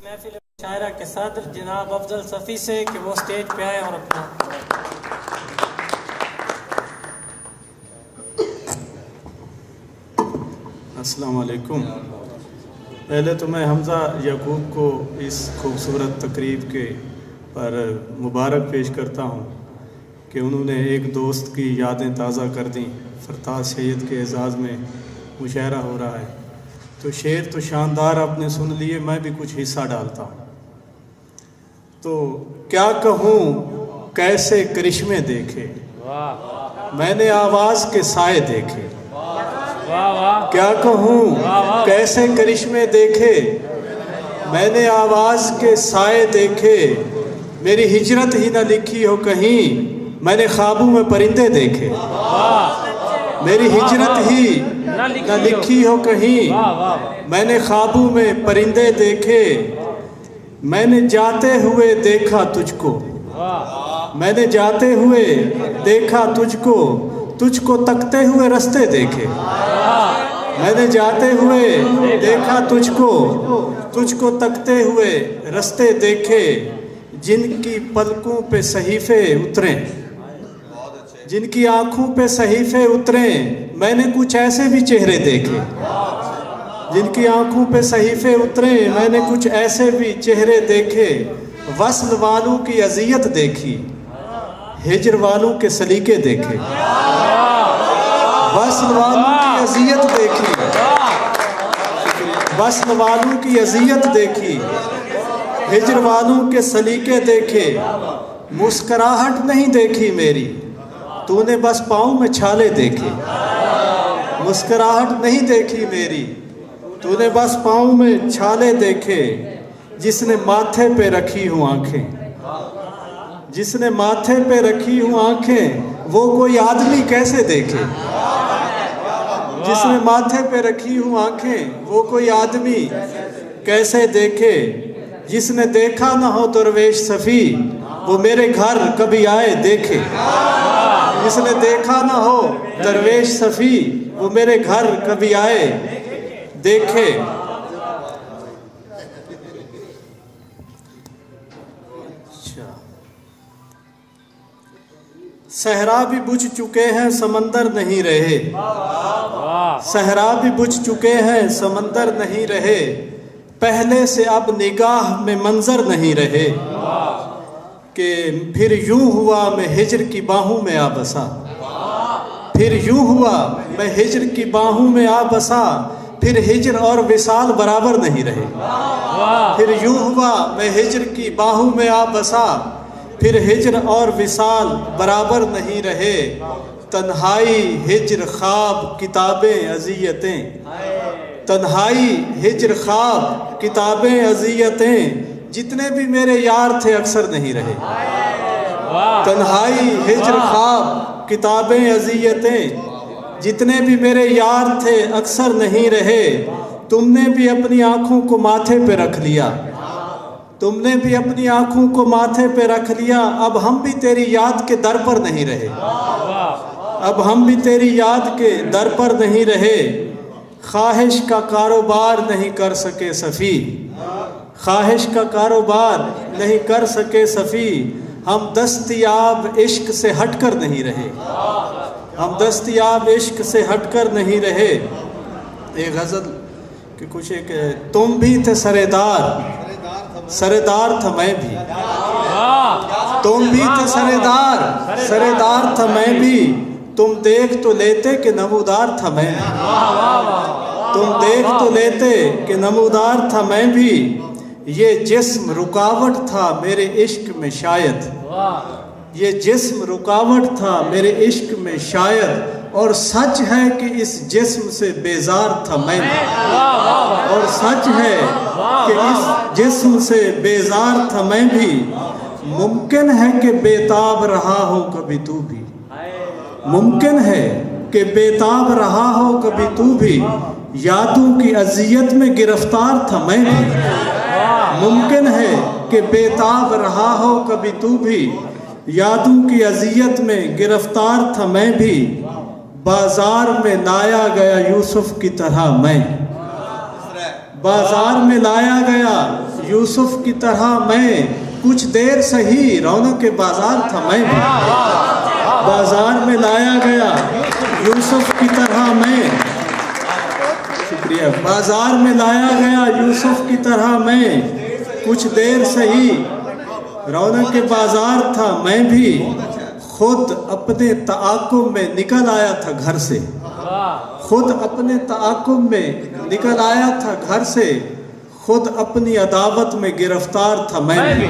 महफिल शायरा के सदर जनाब अफजल सफ़ी से कि वो स्टेज पे आए और अपना अस्सलाम वालेकुम। पहले तो मैं हमज़ा याकूब को इस खूबसूरत तकरीब के पर मुबारक पेश करता हूँ कि उन्होंने एक दोस्त की यादें ताज़ा कर दी। फरताज सैयद के एजाज़ में मुशायरा हो रहा है, तो शेर तो शानदार आपने सुन लिए, मैं भी कुछ हिस्सा डालता हूँ। तो क्या कहूँ कैसे करिश्मे देखे, मैंने आवाज़ के साए देखे। क्या कहूँ कैसे करिश्मे देखे, मैंने आवाज़ के साए देखे। मेरी हिजरत ही न लिखी हो कहीं, मैंने ख्वाबों में परिंदे देखे। मेरी हिजरत ही न लिखी हो कहीं, मैंने ख्वाबों में परिंदे देखे। मैंने जाते हुए देखा तुझको, मैंने जाते हुए देखा तुझको, तुझको तकते हुए रास्ते देखे। मैंने जाते हुए देखा तुझको, तुझको तकते हुए रास्ते देखे। जिनकी पलकों पे सहीफे उतरे, जिनकी आंखों पे सहीफे उतरे, मैंने कुछ ऐसे भी चेहरे देखे। जिनकी आंखों पे सहीफे उतरे, मैंने कुछ ऐसे भी चेहरे देखे। वस्ल वालों की अजियत देखी, हिजर वालों के सलीके देखे। वस्ल वालों की अजियत देखी, वस्ल वालों की अजियत देखी, हिजर वालों के सलीके देखे। मुस्कुराहट नहीं देखी मेरी, तूने बस पाँव में छाले देखे। मुस्कुराहट नहीं देखी मेरी, तूने बस पाँव में छाले देखे। जिसने माथे पे रखी हूँ आँखें, जिसने माथे पे रखी हूँ आँखें, वो कोई आदमी कैसे देखे। जिसने माथे पे रखी हूँ आँखें, वो कोई आदमी कैसे देखे। जिसने देखा ना हो दरवेश सफ़ी, वो मेरे घर कभी आए देखे। जिसने देखा ना हो दरवेश सफ़ी, वो मेरे घर कभी आए देखे। सहरा भी बुझ चुके हैं समंदर नहीं रहे, सहरा भी बुझ चुके हैं समंदर नहीं रहे। पहले से अब निगाह में मंजर नहीं रहे, कि फिर यूं हुआ मैं हिजर की बाहों में आ बसा। फिर यूं हुआ मैं हिजर की बाहों में आ बसा। फिर हिजर और विसाल बराबर नहीं रहे। फिर यूं हुआ मैं हिजर की बाहों में आ बसा। फिर हिजर और विसाल बराबर नहीं रहे। तन्हाई हिजर ख्वाब किताबें अज़ियतें, तन्हाई हिजर ख्वाब किताबें अज़ियतें। जितने भी मेरे यार थे अक्सर नहीं रहे। तन्हाई हिजर ख्वाब किताबें अज़ियतें, जितने भी मेरे यार थे अक्सर नहीं रहे। तुमने भी अपनी आँखों को माथे पे रख लिया, तुमने भी अपनी आँखों को माथे पे रख लिया। अब हम भी तेरी याद के दर पर नहीं रहे, अब हम भी तेरी याद के दर पर नहीं रहे। ख्वाहिश का कारोबार नहीं कर सके सफ़ी, ख्वाहिश का कारोबार नहीं कर सके सफ़ी। हम दस्तयाब इश्क से हटकर नहीं रहे, हम दस्तयाब इश्क से हटकर नहीं रहे। एक गज़ल कि कुछ एक, तुम भी थे सरेदार, सरेदार था मैं भी। तुम भी थे सरेदार, सरेदार था मैं भी। तुम देख तो लेते कि नमूदार था मैं भी। तुम देख तो लेते कि नमूदार था मैं भी। ये जिस्म रुकावट था मेरे इश्क में शायद, ये जिस्म रुकावट था मेरे इश्क में शायद। और सच है कि इस जिस्म से बेजार था मैं भी, और सच है कि इस जिस्म से बेजार था मैं भी। मुमकिन है कि बेताब रहा हो कभी तू भी, मुमकिन है कि बेताब रहा हो कभी तू भी। यादों की अजियत में गिरफ्तार था मैं भी, मुमकिन है कि बेताब रहा हो कभी तू भी। यादों की अजियत में गिरफ्तार था मैं भी। बाजार में लाया गया यूसुफ की तरह मैं, बाजार में लाया गया यूसुफ की तरह मैं, कुछ देर सही रौनक के बाजार था मैं भी, बाजार में लाया गया यूसुफ की तरह मैं, शुक्रिया, बाजार में लाया गया यूसुफ की तरह मैं, कुछ देर सही रौनक के बाजार था मैं भी, खुद अपने तआक्कुब में निकल आया था घर से, खुद अपने तआक्कुब में निकल आया था घर से, खुद अपनी अदावत में गिरफ्तार था मैं भी,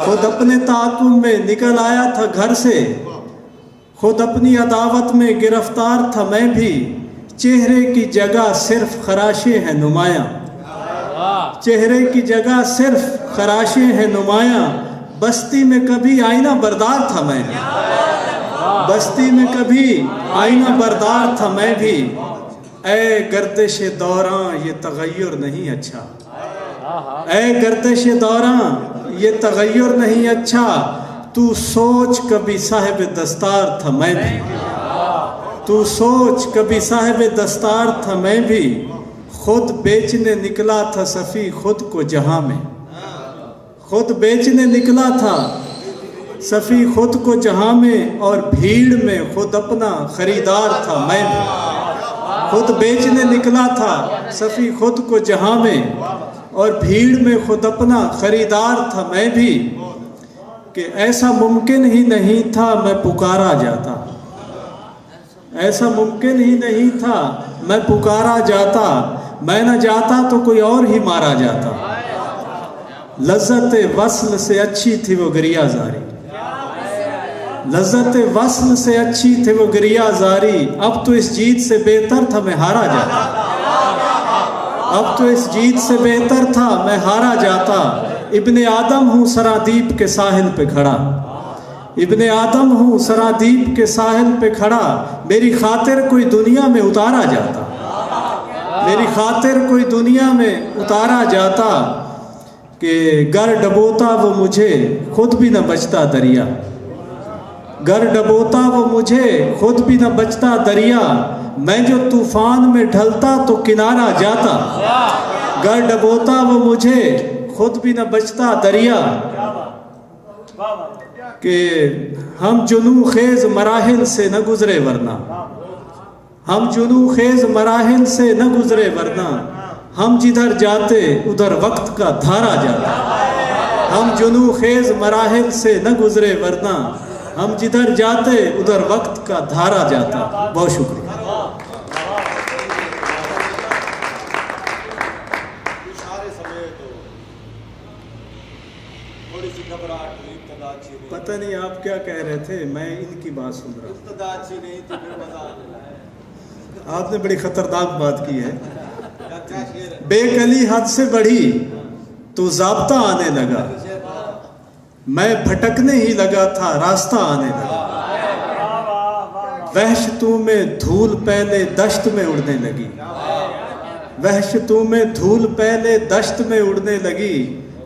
खुद अपने तआक्कुब में निकल आया था घर से, खुद अपनी अदावत में गिरफ्तार था मैं भी, चेहरे की जगह सिर्फ खराशे हैं नुमाया, चेहरे की जगह सिर्फ खराशे हैं नुमाया, बस्ती में कभी आईना बरदार था मैं, बस्ती में कभी आईना बरदार था मैं भी, ऐ गर्दिश दौरां ये तगय्युर नहीं अच्छा, ऐ गर्दिश दौरां ये तगय्युर नहीं अच्छा, तू सोच कभी साहिब दस्तार था मैं भी, तू सोच कभी साहिब दस्तार था मैं भी, खुद बेचने निकला था सफ़ी खुद को जहां में, खुद बेचने निकला था सफ़ी खुद को जहां में, और भीड़ में खुद अपना खरीदार था मैं भी, खुद बेचने निकला था सफ़ी खुद को जहां में, और भीड़ में खुद अपना खरीदार था मैं भी, कि ऐसा मुमकिन ही नहीं था मैं पुकारा जाता, ऐसा मुमकिन ही नहीं था मैं पुकारा जाता, मैं न जाता तो कोई और ही मारा जाता, लज्जत वस्ल से अच्छी थी वो गिरिया जारी, लज्जत वस्ल से अच्छी थी वो गिरिया जारी, अब तो इस जीत से बेहतर था मैं हारा जाता, अब तो इस जीत से बेहतर था मैं हारा जाता, इब्ने आदम हूँ सरादीप के साहिल पे खड़ा, इब्ने आदम हूँ सरादीप के साहिल पे खड़ा, मेरी खातिर कोई दुनिया में उतारा जाता, मेरी खातिर कोई दुनिया में उतारा जाता, कि गर डबोता वो मुझे खुद भी न बचता दरिया, गर डबोता वो मुझे खुद भी न बचता दरिया, मैं जो तूफान में ढलता तो किनारा जाता, गर डबोता वो मुझे खुद भी न बचता दरिया, कि हम जुनू खेज मराहिल से न गुजरे वरना, हम जुनू खेज मराहिल से न गुजरे वरना, हम जिधर जाते उधर वक्त का धारा जाता, हम जुनू खेज मराहिल से न गुजरे वरना, हम जिधर जाते उधर वक्त का धारा जाता। बहुत शुक्रिया। पता नहीं आप क्या कह रहे थे, मैं इनकी बात सुन रहा हूँ। आपने बड़ी खतरनाक बात की है। बेकली हद से बढ़ी तो ज़ाब्ता आने लगा, मैं भटकने ही लगा था रास्ता आने लगा, वहशतों में धूल पहले दश्त में उड़ने लगी, वहशतों में धूल पहले दश्त में उड़ने लगी,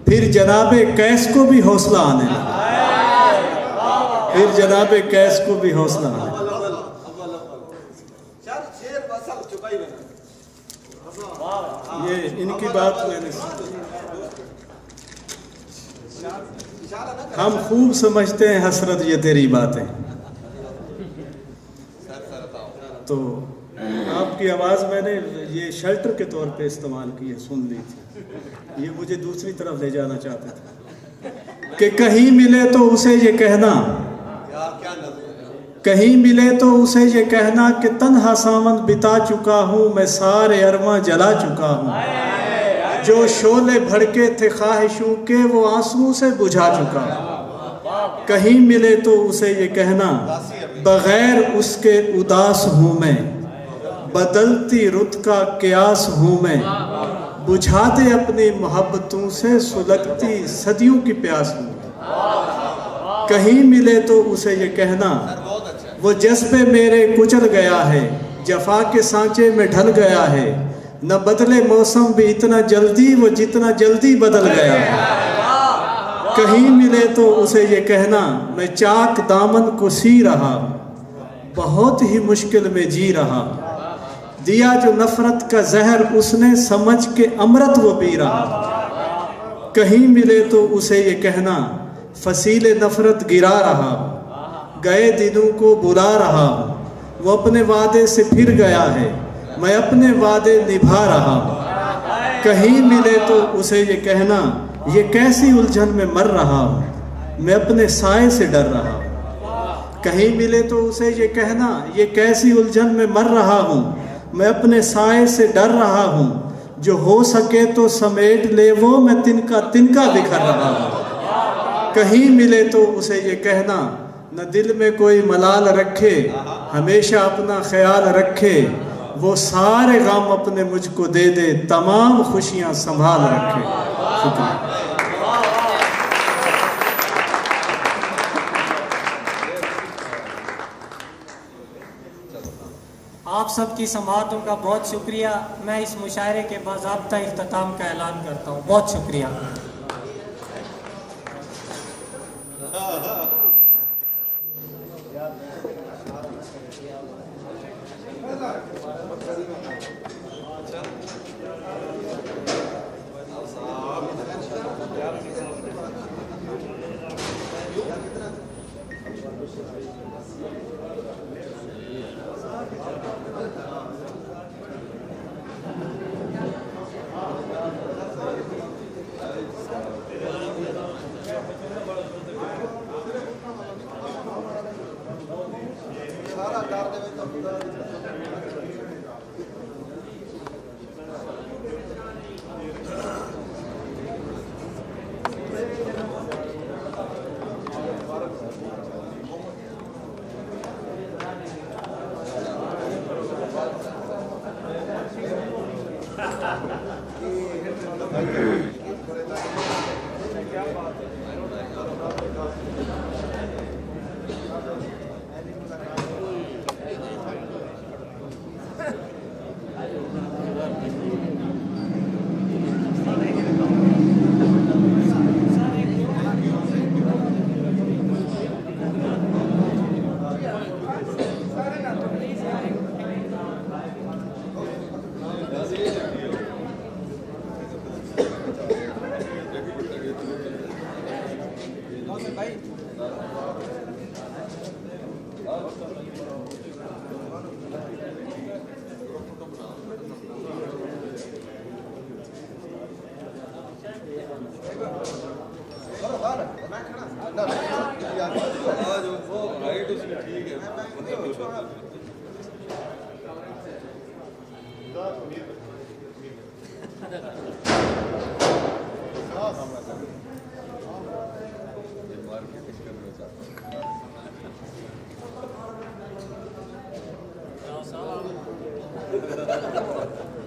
फिर जनाबे कैस को भी हौसला आने लगा, फिर जनाबे कैस को भी हौसला आने लगा। ये इनकी बात मैंने हम खूब समझते हैं हसरत ये तेरी बातें, तो आपकी आवाज़ मैंने ये शेल्टर के तौर पे इस्तेमाल की है, सुन ली थी। ये मुझे दूसरी तरफ ले जाना चाहते थे कि कहीं मिले तो उसे ये कहना, कहीं मिले तो उसे ये कहना कि तन्हा सावन बिता चुका हूँ मैं, सारे अरमा जला चुका हूँ, जो शोले भड़के थे ख्वाहिशों के वो आंसुओं से बुझा चुका हूँ। कहीं मिले तो उसे ये कहना बगैर उसके उदास हूँ मैं, बदलती रुत का क्यास हूँ मैं, बुझा दे अपनी मोहब्बतों से सुलगती सदियों की प्यास हूँ। कहीं मिले तो उसे ये कहना वो जज्बे मेरे कुचल गया है, जफा के सांचे में ढल गया है, न बदले मौसम भी इतना जल्दी वो जितना जल्दी बदल गया है। कहीं मिले तो उसे ये कहना मैं चाक दामन को सी रहा, बहुत ही मुश्किल में जी रहा, दिया जो नफरत का जहर उसने समझ के अमृत वो पी रहा, कहीं मिले तो उसे ये कहना फसीले नफरत गिरा रहा हूँ, गए दिनों को बुला रहा हूँ, वो अपने वादे से फिर गया है, मैं अपने वादे निभा रहा हूँ। कहीं मिले तो उसे ये कहना ये कैसी उलझन में मर रहा हूँ, मैं अपने साए से डर रहा हूँ। कहीं मिले तो उसे ये कहना ये कैसी उलझन में मर रहा हूँ, मैं अपने साए से डर रहा हूँ, जो हो सके तो समेट ले वो, मैं तिनका तिनका बिखर रहा हूँ। कहीं मिले तो उसे ये कहना न दिल में कोई मलाल रखे, हमेशा अपना ख्याल रखे, वो सारे गम अपने मुझको दे दे, तमाम खुशियाँ संभाल रखे। शुक्रिया। आप सबकी समाअतों का बहुत शुक्रिया। मैं इस मुशायरे के बाज़ाब्ता इख्तिताम का ऐलान करता हूँ। बहुत शुक्रिया। Gracias.